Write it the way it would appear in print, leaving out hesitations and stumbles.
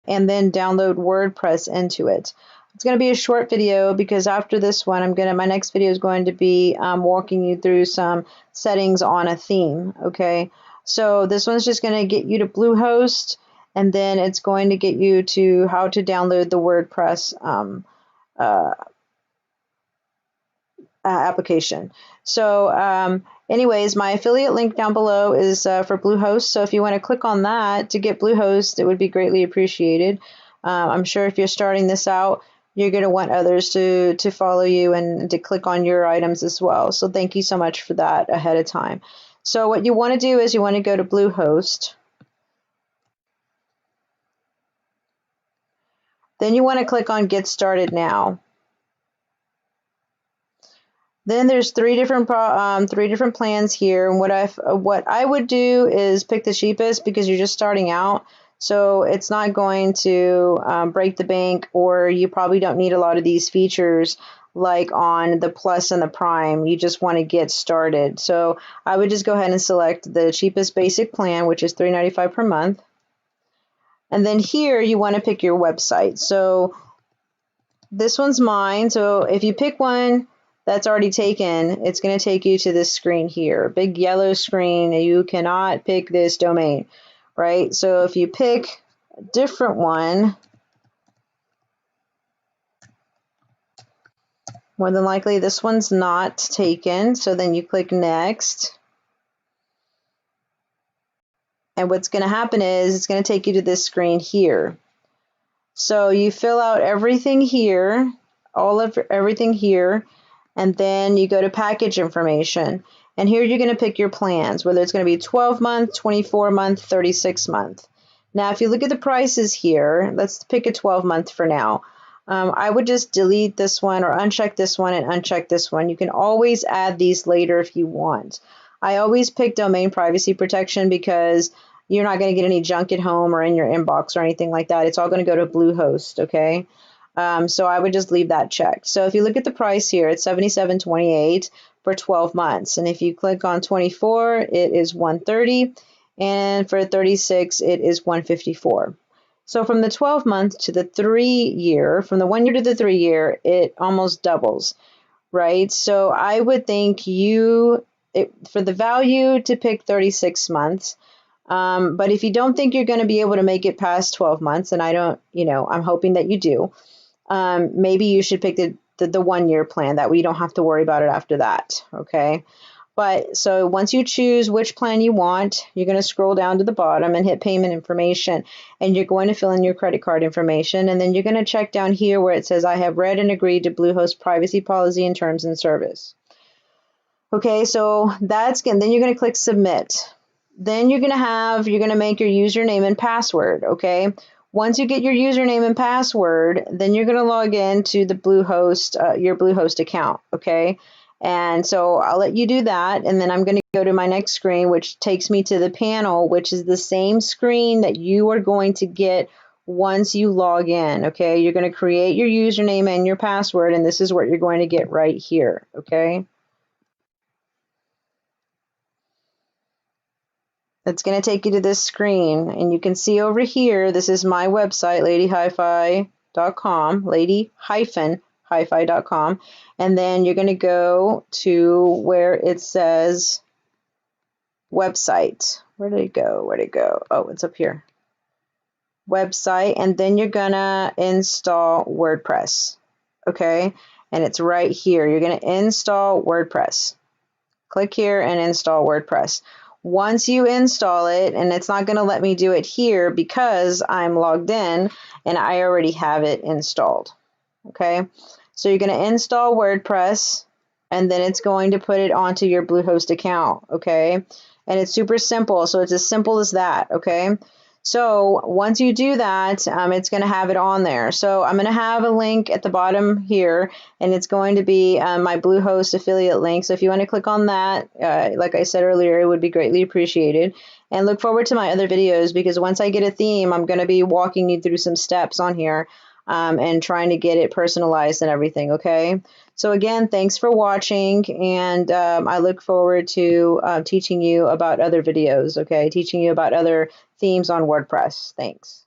and then download WordPress into it. It's going to be a short video because after this one, my next video is going to be walking you through some settings on a theme. Okay, so this one's just going to get you to Bluehost, and then it's going to get you to how to download the WordPress application. So anyways, my affiliate link down below is for Bluehost. So if you want to click on that to get Bluehost, it would be greatly appreciated. I'm sure if you're starting this out, you're going to want others to follow you and to click on your items as well. So thank you so much for that ahead of time. So what you want to do is you want to go to Bluehost. Then you want to click on Get Started Now. Then there's three different plans here, and what I would do is pick the cheapest because you're just starting out. So it's not going to break the bank, or you probably don't need a lot of these features like on the Plus and the Prime. You just want to get started. So I would just go ahead and select the cheapest basic plan, which is $3.95 per month. And then here you want to pick your website. So this one's mine. So if you pick one that's already taken, it's going to take you to this screen here, big yellow screen. You cannot pick this domain, right? So if you pick a different one, more than likely this one's not taken. So then you click next. And what's going to happen is it's going to take you to this screen here. So you fill out everything here, everything here, and then you go to package information. And here you're going to pick your plans, whether it's going to be 12-month, 24-month, 36-month. Now, if you look at the prices here, let's pick a 12-month for now. I would just delete this one or uncheck this one and uncheck this one. You can always add these later if you want. I always pick domain privacy protection because you're not going to get any junk at home or in your inbox or anything like that. It's all going to go to Bluehost, okay? So I would just leave that checked. So if you look at the price here, it's $77.28 for 12 months. And if you click on 24, it is $130. And for 36, it is $154. So from the 12-month to the 3-year, from the 1 year to the 3-year, it almost doubles, right? So I would think for the value to pick 36 months. But if you don't think you're going to be able to make it past 12 months, and I don't, I'm hoping that you do, maybe you should pick the 1-year plan. That way you don't have to worry about it after that, okay? But so once you choose which plan you want, you're going to scroll down to the bottom and hit payment information, and you're going to fill in your credit card information, and then you're going to check down here where it says I have read and agreed to Bluehost privacy policy and terms and service. Okay, so then you're going to click submit. Then you're going to make your username and password, okay? Once you get your username and password, then you're going to log in to the Bluehost, your Bluehost account, okay? And so I'll let you do that, and then I'm going to go to my next screen, which takes me to the panel, which is the same screen that you are going to get once you log in, okay? You're going to create your username and your password, and this is what you're going to get right here, okay? It's going to take you to this screen, and you can see over here, this is my website, ladyhifi.com, lady-hi-fi.com, and then you're going to go to where it says website. Where did it go? Where'd it go? Oh, it's up here. Website, and then you're going to install WordPress, okay? And it's right here. You're going to install WordPress. Click here and install WordPress. Once you install it, and it's not going to let me do it here because I'm logged in and I already have it installed. Okay, so you're going to install WordPress, and then it's going to put it onto your Bluehost account. Okay, and it's super simple. So it's as simple as that. Okay, so once you do that, it's going to have it on there. So I'm going to have a link at the bottom here, and it's going to be my Bluehost affiliate link. So if you want to click on that, like I said earlier, it would be greatly appreciated. And look forward to my other videos, because once I get a theme, I'm going to be walking you through some steps on here and trying to get it personalized and everything, okay? So again, thanks for watching, and I look forward to teaching you about other videos, okay? Teaching you about other themes on WordPress. Thanks.